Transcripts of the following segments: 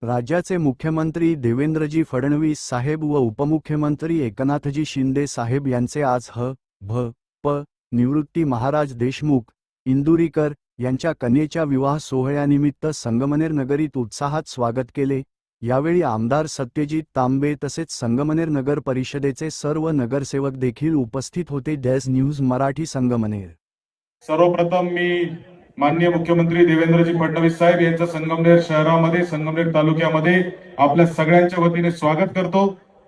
राज्याचे मुख्यमंत्री देवेंद्रजी फडणवीस साहेब व उपमुख्यमंत्री एकनाथजी शिंदे साहेब यांचे आज निवृत्ती महाराज देशमुख इंदुरीकर यांच्या कन्येच्या विवाह सोहळ्यानिमित्त संगमनेर नगरीत उत्साहात स्वागत केले। यावेळी आमदार सत्यजित तांबे तसेच संगमनेर नगर परिषदेचे सर्व नगरसेवक देखील उपस्थित होते। Dash news Marathi Sangamner. सर्वप्रथम मी माननीय मुख्यमंत्री देवेंद्रजी फडणवीस साहेब यांचं संगमनेर शहरामध्ये संगमनेर तालुक्यामध्ये आपल्या सगळ्यांच्या वतीने स्वागत करतो।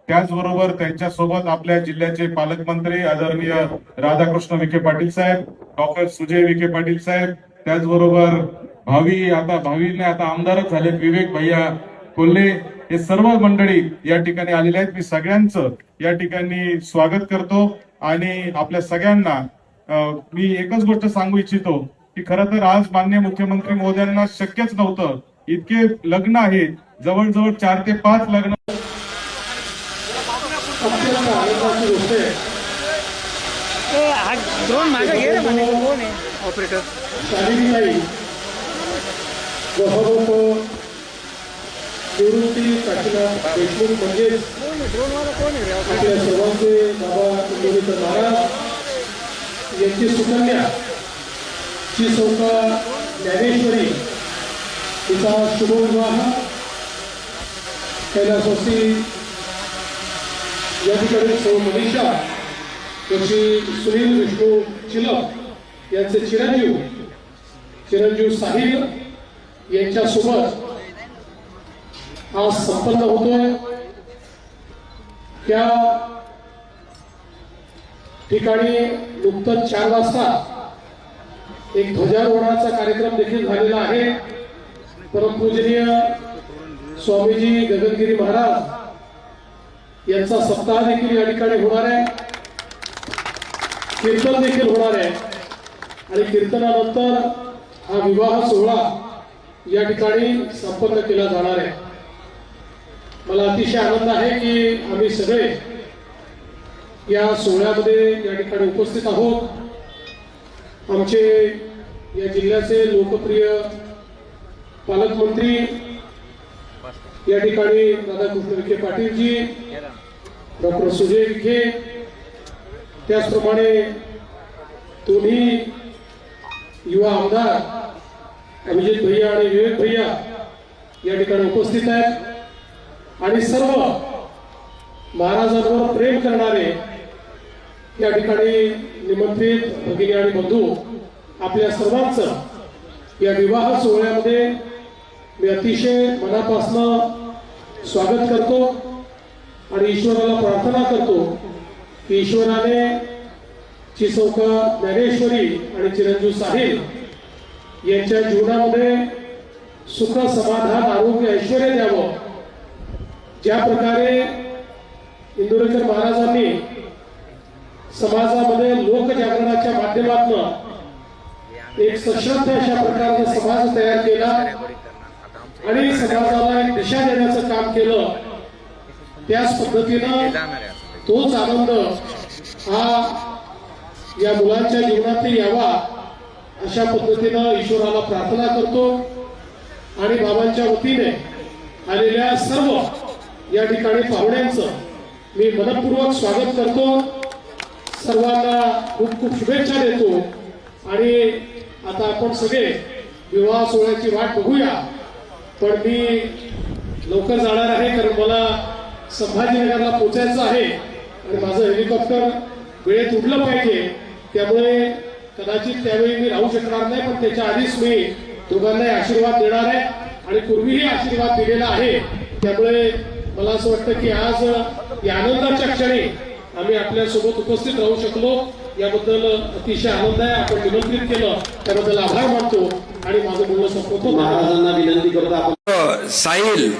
त्याचबरोबर त्यांच्यासोबत आपल्या जिल्ह्याचे पालकमंत्री आदरणीय राधाकृष्ण विखे पाटील साहेब, डॉक्टर सुजय विखे पाटील साहेब, त्याचबरोबर भावीने आता आमदारच झालेत विवेक भैया कोल्हे, हे सर्व मंडळी या ठिकाणी आलेले आहेत। मी सगळ्यांचं या ठिकाणी स्वागत करतो आणि आपल्या सगळ्यांना मी एकच गोष्ट सांगू इच्छितो की खरं तर आज माननीय मुख्यमंत्री महोदयांना शक्यच नव्हतं, इतके लग्न आहेत, जवळजवळ 4 ते 5 लग्न। निवृत्ती काशीनाथ देशमुख म्हणजे आपल्या सर्वांचे बाबा इंदुरीकर महाराज यांची सुकन्या श्री सौका ज्ञानेश्वरी तिचा शुभविवाह कैलासवासी या ठिकाणी सौ मनीषा जोशी सुनील विष्णू चिलक यांचे चिरंजीव साहिल यांच्यासोबत आज संपन्न होतोय। त्या ठिकाणी नुकतंच 4 वाजता एक ध्वजारोहणाचा कार्यक्रम देखील झालेला आहे। परमपूजनीय स्वामीजी गगनगिरी महाराज यांचा सप्ताह देखील या ठिकाणी होणार आहे, कीर्तन देखील होणार आहे आणि कीर्तनानंतर हा विवाह सोहळा या ठिकाणी संपन्न केला जाणार आहे। मला अतिशय आनंद आहे की आम्ही सगळे या सोहळ्यामध्ये या ठिकाणी उपस्थित आहोत। आमचे या जिल्ह्याचे लोकप्रिय पालकमंत्री या ठिकाणी राधाकृष्ण विखे पाटीलजी, डॉक्टर सुजय विखे, त्याचप्रमाणे दोन्ही युवा आमदार अभिजित भैया आणि विवेक भैया या ठिकाणी उपस्थित आहेत आणि सर्व महाराजांवर प्रेम करणारे या ठिकाणी निमंत्रित भगिनी आणि बंधू, आपल्या सर्वांचं या विवाह सोहळ्यामध्ये मी अतिशय मनापासून स्वागत करतो आणि ईश्वराला प्रार्थना करतो की ईश्वराने चिसौका ज्ञानेश्वरी आणि चिरंजीव साहिल यांच्या जीवनामध्ये सुख, समाधान, आरोग्य, ऐश्वर्य द्यावं। ज्या प्रकारे इंदुरीकर महाराजांनी समाजामध्ये लोकजागरणाच्या माध्यमातून एक सशक्त अशा प्रकारचा समाज तयार केला आणि समाजाला एक दिशा देण्याचं काम केलं, त्याच पद्धतीनं तोच आनंद हा या मुलांच्या जीवनातही यावा अशा पद्धतीनं ईश्वराला प्रार्थना करतो आणि बाबांच्या वतीने आलेल्या सर्व या ठिकाणी पाहुण्यांचं मी मनपूर्वक स्वागत करतो। सर्वांना खूप खूप शुभेच्छा देतो आणि आता आपण सगळे विवाह सोहळ्याची वाट बघूया। पण मी लवकर जाणार आहे कारण मला संभाजीनगरला पोहोचायचं आहे आणि माझं हेलिकॉप्टर वेळेत उडलं पाहिजे, त्यामुळे कदाचित त्यावेळी मी राहू शकणार नाही, पण त्याच्या आधीच मी दोघांनाही आशीर्वाद देणार आहे आणि पूर्वीही आशीर्वाद दिलेला आहे। त्यामुळे मला असं वाटतं की आज या आनंदाच्या क्षणी आम्ही आपल्या सोबत उपस्थित राहू शकलो, याबद्दल अतिशय आनंद आहे। आपण निमंत्रित केलं त्याबद्दल आभार मानतो आणि माझं बोलणं संपवतो। महाराजांना विनंती करतो आपण साहिल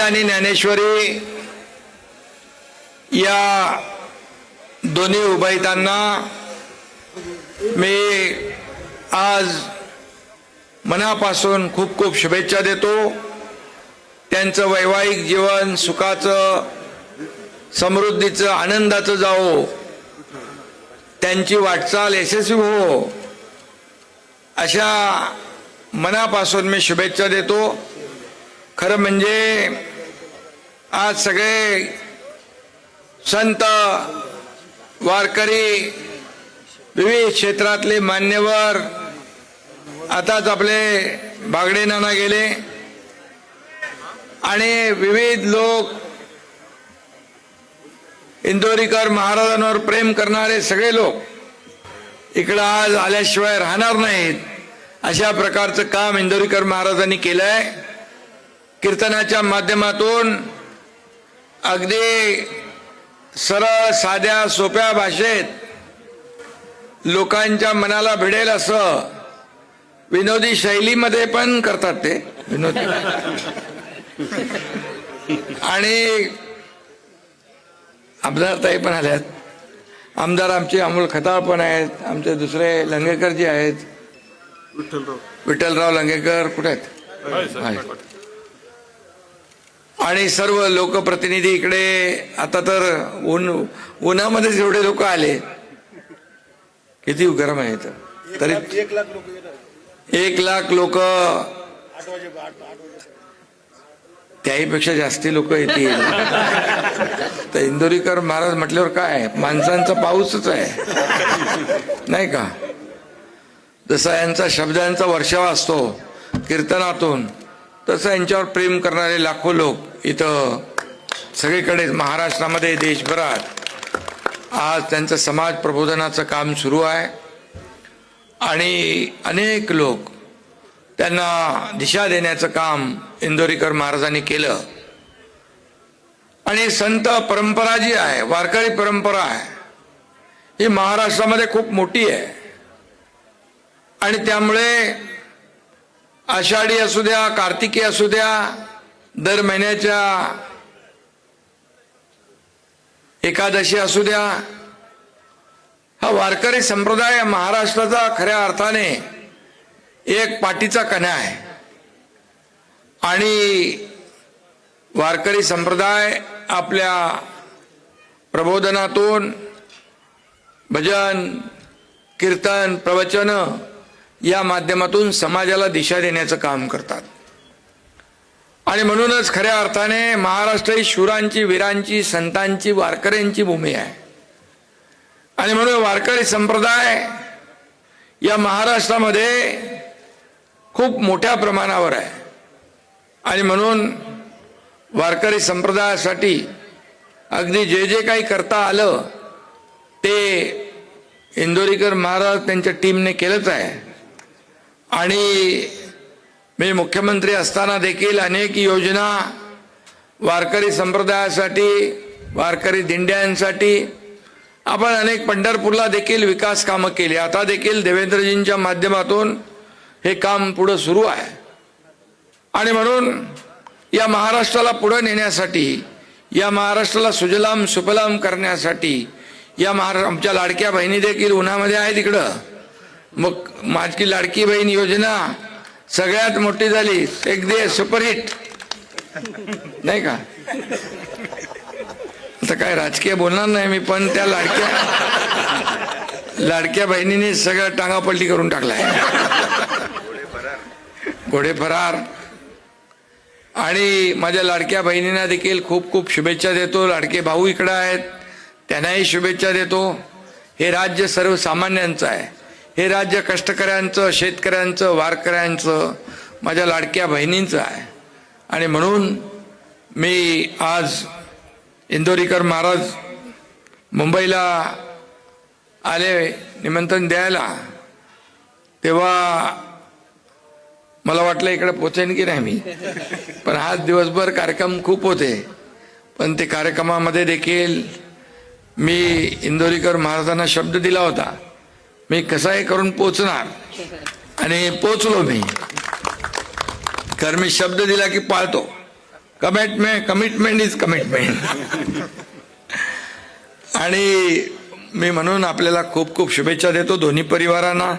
आणि ज्ञानेश्वरी या दोन्ही उभयतांना मी आज मनापासून खूप खूप शुभेच्छा देतो। त्यांचं वैवाहिक जीवन सुखाचं, समृद्धीचं, आनंदाचं जावो, त्यांची वाटचाल यशस्वी हो अशा मनापासून मी शुभेच्छा देतो. खरं म्हणजे आज सगळे संत, वारकरी, विविध क्षेत्रातले मान्यवर, आताच आपले बागडे नाना गेले आणि विविध लोक, इंदोरीकर महाराजांवर प्रेम करणारे सगळे लोक इकडं आज आल्याशिवाय राहणार नाहीत. अशा प्रकारचं काम इंदोरीकर महाराजांनी केलंय. कीर्तनाच्या माध्यमातून अगदी सरळ, साध्या, सोप्या भाषेत लोकांच्या मनाला भिडेल असं विनोदी शैलीमध्ये पण करतात ते विनोदी. आणि आमदारताई पण आल्यात. आमदार आमचे अमोल खताळ पण आहेत, आमचे दुसरे लंगेकर जी आहेत, विठ्ठलराव लंगेकर कुठे आहेत, आणि सर्व लोकप्रतिनिधी इकडे. आता तर उन्हामध्येच एवढे लोक आले, किती गरम आहे तरी 1 लाख लोक, त्याहीपेक्षा जास्ती लोक येतील. तर इंदोरीकर महाराज म्हटल्यावर काय, माणसांचा पाऊसच आहे नाही का. जसा यांचा शब्दांचा वर्षाव असतो कीर्तनातून, तसं यांच्यावर प्रेम करणारे लाखो लोक इथं सगळीकडे महाराष्ट्रामध्ये, देशभरात आज त्यांचं समाज प्रबोधनाचं काम सुरू आहे. आणि अनेक लोक त्यांना दिशा देण्याचं काम इंदोरीकर महाराजांनी केलं. आणि संत परंपरा जी आहे, वारकरी परंपरा आहे, ही महाराष्ट्रामध्ये खूप मोठी आहे. आणि त्यामुळे आषाढी असू द्या, कार्तिकी असू द्या, दर महिन्याच्या एकादशी असू द्या, हा वारकरी संप्रदाय महाराष्ट्राचा खऱ्या अर्थाने एक पाठीचा कणा आहे. आणि वारकरी संप्रदाय आपल्या प्रबोधनातून भजन, कीर्तन, प्रवचन या माध्यमातून समाजाला दिशा देण्याचं काम करतात. आणि म्हणूनच खऱ्या अर्थाने महाराष्ट्र ही शूरांची, वीरांची, संतांची, वारकऱ्यांची भूमी आहे. आणि म्हणून वारकरी संप्रदाय या महाराष्ट्रामध्ये खूप मोठ्या प्रमाणावर आहे. आणि म्हणून वारकरी संप्रदायासाठी अगदी जे जे काही करता आलं ते इंदोरीकर महाराज त्यांच्या टीमने केलंच आहे. आणि मी मुख्यमंत्री असताना देखील अनेक योजना वारकरी संप्रदायासाठी, वारकरी दिंड्यांसाठी, आपण अनेक पंढरपूरला देखील विकास कामं केली. आता देखील देवेंद्रजींच्या माध्यमातून हे काम पुढे सुरू आहे. आणि म्हणून या महाराष्ट्राला पुढे नेण्यासाठी, या महाराष्ट्राला सुजलाम सुफलाम करण्यासाठी, या आमच्या लाडक्या बहिणी देखील उन्हामध्ये आहेत इकडं. मग माझी लाडकी बहीण योजना सगळ्यात मोठी झाली, एक दे सुपरहिट नाही का. आता काय राजकीय बोलणार नाही मी, पण त्या लाडक्या बहिणीने सगळ्या टांगापलटी करून टाकलाय, घोडे फरार. आणि माझ्या लाडक्या बहिणींना देखील खूप खूप शुभेच्छा देतो. लाडके भाऊ इकडे आहेत, त्यांनाही शुभेच्छा देतो. हे राज्य सर्वसामान्यांचं आहे, हे राज्य कष्टकऱ्यांचं, शेतकऱ्यांचं, वारकऱ्यांचं, माझ्या लाडक्या बहिणींचं आहे. आणि म्हणून मी आज इंदोरीकर महाराज मुंबईला आले निमंत्रण द्यायला, तेव्हा मला वाटलं इकडे पोचेन की नाही मी, पण आज दिवसभर कार्यक्रम खूप होते. पण ते कार्यक्रमामध्ये देखील मी इंदोरीकर महाराजांना शब्द दिला होता, मी कसाही करून पोचणार, आणि पोचलो मी. कारण मी शब्द दिला की पाळतो. Commitment is commitment. आणि मी म्हणून आपल्याला खूप खूप शुभेच्छा देतो दोन्ही परिवारांना,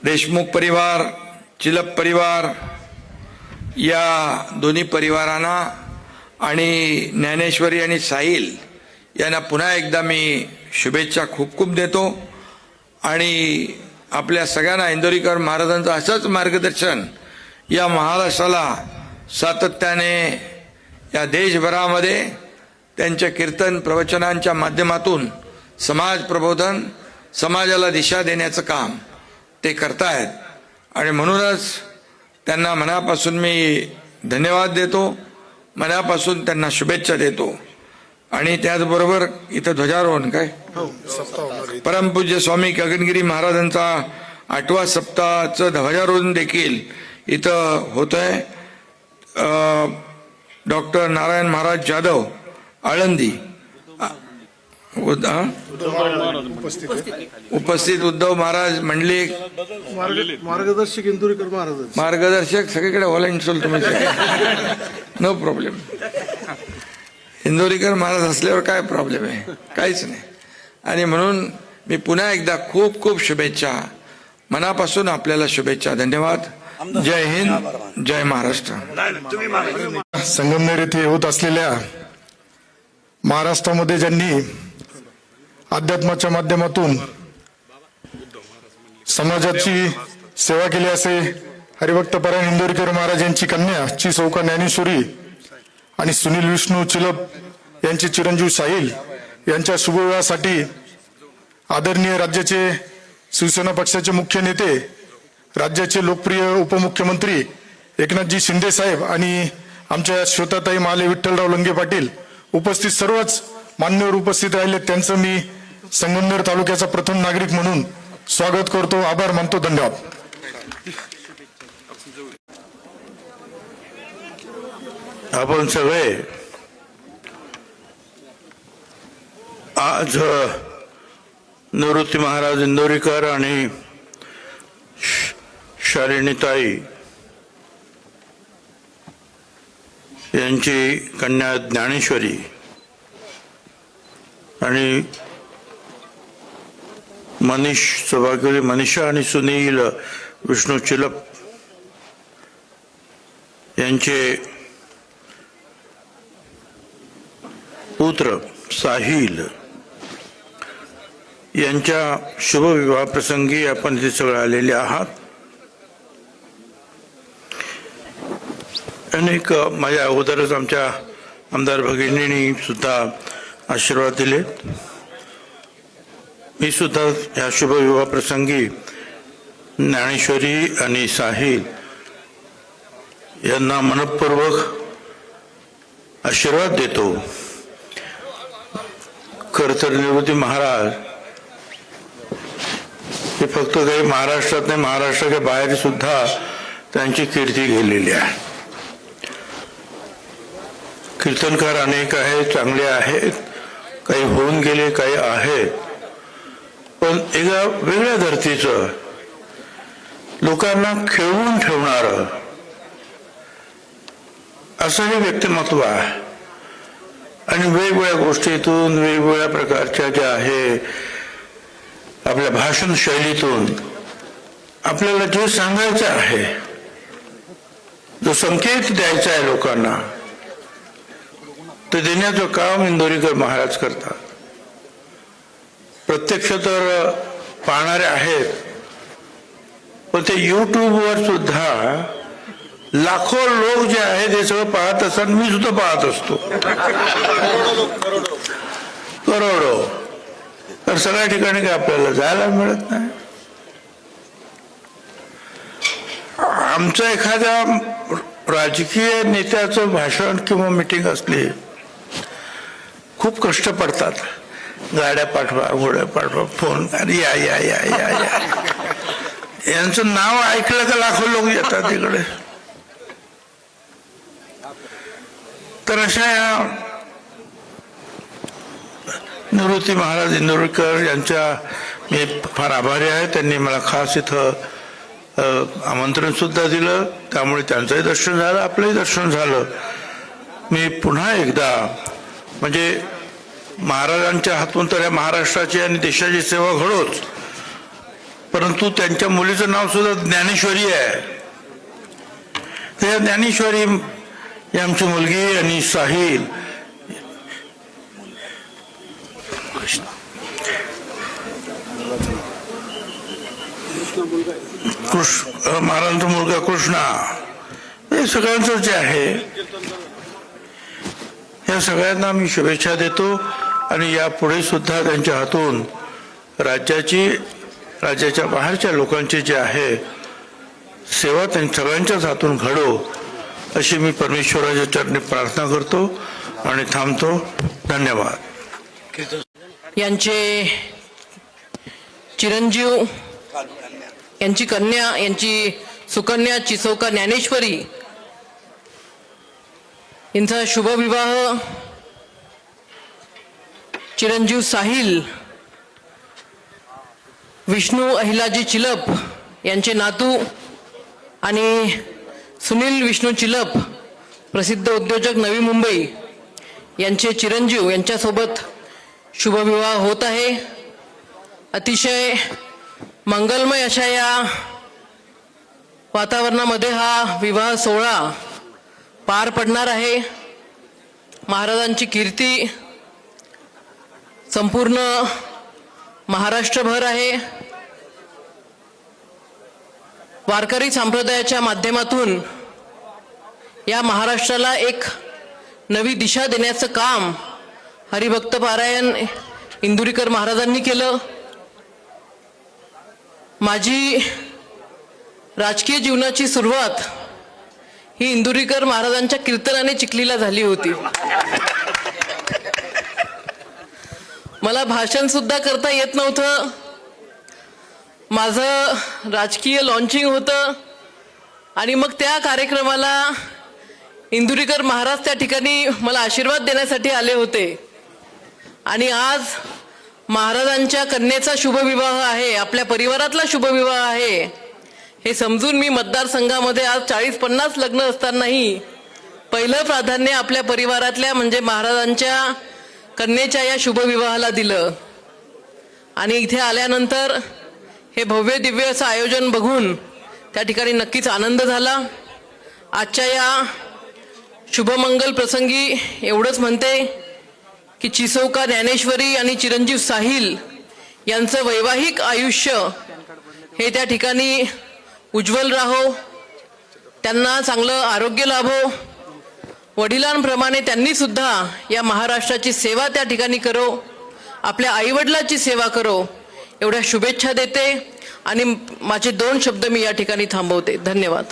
देशमुख परिवार, चिलप परिवार, या दोन्ही परिवारांना. आणि ज्ञानेश्वरी आणि साहिल यांना पुन्हा एकदा मी शुभेच्छा खूप खूप देतो. आणि आपल्या सगळ्यांना इंदोरीकर महाराजांचं असंच मार्गदर्शन या महाराष्ट्राला सातत्याने या देशभरामध्ये त्यांच्या कीर्तन प्रवचनांच्या माध्यमातून समाज प्रबोधन, समाजाला दिशा देण्याचं काम ते करतायत. आणि म्हणूनच त्यांना मनापासून मी धन्यवाद देतो, मनापासून त्यांना शुभेच्छा देतो. आणि त्याचबरोबर इथं ध्वजारोहण काय परमपूज्य स्वामी गगनगिरी महाराजांचा 8वा सप्ताहाचं ध्वजारोहण देखील इथं होत आहे. डॉक्टर नारायण महाराज जाधव आळंदी उपस्थित, उद्धव महाराज मंडलिक, मार्गदर्शक इंदुरीकर महाराज, मार्गदर्शक सगळीकडे व्हॉलेंटियर तुम्ही नो प्रॉब्लेम. इंदोरीकर महाराज असल्यावर काय प्रॉब्लेम आहे, काहीच नाही. आणि म्हणून मी पुन्हा एकदा खूप खूप शुभेच्छा, मनापासून आपल्याला शुभेच्छा. धन्यवाद. जय हिंद, जय महाराष्ट्र. संगमनेर येथे होत असलेल्या महाराष्ट्रामध्ये ज्यांनी अध्यात्माच्या माध्यमातून समाजाची सेवा केली असे हरिभक्तपरायण इंदोरीकर महाराज यांची कन्या ची सौका ज्ञानेश्वरी आणि सुनील विष्णू चिलप यांचे चिरंजीव साहिल यांच्या शुभविवाहासाठी आदरणीय राज्याचे शिवसेना पक्षाचे मुख्य नेते, राज्याचे लोकप्रिय उपमुख्यमंत्री एकनाथजी शिंदे साहेब आणि आमच्या श्वेताताई माले विठ्ठलराव लंगे पाटील उपस्थित सर्वच मान्यवर उपस्थित राहिले, त्यांचं मी संगमनेर तालुक्याचा प्रथम नागरिक म्हणून स्वागत करतो, आभार मानतो. धन्यवाद. आपण सगळे आज निवृत्ती महाराज इंदोरीकर आणि शालिनीताई यांची कन्या ज्ञानेश्वरी आणि सौभाग्यवती मनीषा आणि सुनील विष्णू चिलप यांचे पुत्र साहिल यांच्या शुभविवाह प्रसंगी आपण इथे सगळे आलेले आहात. अनेक माझ्या अगोदरच आमच्या आमदार भगिनींनी सुद्धा आशीर्वाद दिले. मी सुद्धा या शुभविवाह प्रसंगी ज्ञानेश्वरी आणि साहिल यांना मनपूर्वक आशीर्वाद देतो. खरं तर निवृत्ती महाराज हे फक्त काही महाराष्ट्रात नाही, महाराष्ट्राच्या बाहेर सुद्धा त्यांची कीर्ती गेलेली आहे. कीर्तनकार अनेक आहेत, चांगले आहेत, काही होऊन गेले, काही आहेत, पण एका वेगळ्या धर्तीचं लोकांना खेळवून ठेवणारं असं हे व्यक्तिमत्व आहे. आणि वेगवेगळ्या गोष्टीतून, वेगवेगळ्या प्रकारच्या ज्या आहे आपल्या भाषण शैलीतून आपल्याला जे सांगायचं आहे, जो संकेत द्यायचा आहे लोकांना, ते देण्याचं काम इंदोरीकर महाराज करतात. प्रत्यक्ष तर पाहणारे आहेत, पण ते युट्यूबवर सुद्धा लाखो लोक जे आहेत ते सगळं पाहत असतात. मी सुद्धा पाहत असतो, करोडो. तर सगळ्या ठिकाणी काय आपल्याला जायला मिळत नाही. आमचं एखाद्या राजकीय नेत्याचं भाषण किंवा मीटिंग असली, खूप कष्ट पडतात. गाड्या पाठवा, घोड्या पाठवा, फोन, अरे या या या या या, यांचं नाव ऐकलं का लाखो लोक येतात तिकडे. तर अशा निवृत्ती महाराज इंदोरीकर यांच्या मी फार आभारी आहे. त्यांनी मला खास इथं आमंत्रण सुद्धा दिलं, त्यामुळे त्यांचंही दर्शन झालं, आपलंही दर्शन झालं. मी पुन्हा एकदा म्हणजे महाराजांच्या हातून तर या महाराष्ट्राची आणि देशाची सेवा घडोच, परंतु त्यांच्या मुलीचं नाव सुद्धा ज्ञानेश्वरी आहे. त्या ज्ञानेश्वरी ही आमची मुलगी आणि साहिल महाराजांचा मुलगा कृष्णा, हे सगळ्यांचं जे आहे, या सगळ्यांना मी शुभेच्छा देतो आणि यापुढे सुद्धा त्यांच्या हातून राज्याच्या बाहेरच्या लोकांची जी आहे सेवा सगळ्यांच्याच हातून घडो अशी मी परमेश्वराच्या चरणी प्रार्थना करतो आणि थांबतो. धन्यवाद. यांचे चिरंजीव, यांची कन्या, यांची सुकन्या चिसोका ज्ञानेश्वरी यांचा शुभविवाह चिरंजीव साहिल विष्णू अहिलाजी चिलप यांचे नातू आणि सुनील विष्णू चिलप प्रसिद्ध उद्योजक नवी मुंबई यांचे चिरंजीव यांच्यासोबत शुभविवाह होत आहे. अतिशय मंगलमय अशा या वातावरणामध्ये हा विवाह सोहळा पार पडणार आहे. महाराजांची कीर्ती संपूर्ण महाराष्ट्रभर आहे. वारकरी संप्रदायाच्या माध्यमातून या महाराष्ट्राला एक नवी दिशा देण्याचं काम हरिभक्त पारायण इंदुरीकर महाराजांनी केलं. माझी राजकीय जीवनाची सुरुवात ही इंदुरीकर महाराजांच्या कीर्तनाने चिखलीला झाली होती. मला भाषण सुद्धा करता येत नव्हतं. माझं राजकीय लॉन्चिंग होतं आणि मग त्या कार्यक्रमाला इंदुरीकर महाराज त्या ठिकाणी मला आशीर्वाद देण्यासाठी आले होते. आणि आज महाराजांच्या कन्येचा शुभविवाह आहे, आपल्या परिवारातला शुभविवाह आहे हे समजून मी मतदारसंघामध्ये आज 40-50 लग्न असतानाही पहिलं प्राधान्य आपल्या परिवारातल्या म्हणजे महाराजांच्या कन्येच्या या शुभविवाहाला दिलं. आणि इथे आल्यानंतर हे भव्य दिव्य असं आयोजन बघून त्या ठिकाणी नक्कीच आनंद झाला. आजच्या या शुभमंगल प्रसंगी एवढंच म्हणते की चिसोका ज्ञानेश्वरी आणि चिरंजीव साहिल यांचं वैवाहिक आयुष्य हे त्या ठिकाणी उज्ज्वल राहो, त्यांना चांगलं आरोग्य लाभो, वडिलांप्रमाणे त्यांनी सुद्धा या महाराष्ट्राची सेवा त्या ठिकाणी करो, आपल्या आईवडिलाची सेवा करो एवढ्या शुभेच्छा देते आणि माझे 2 शब्द मी या ठिकाणी थांबवते. धन्यवाद.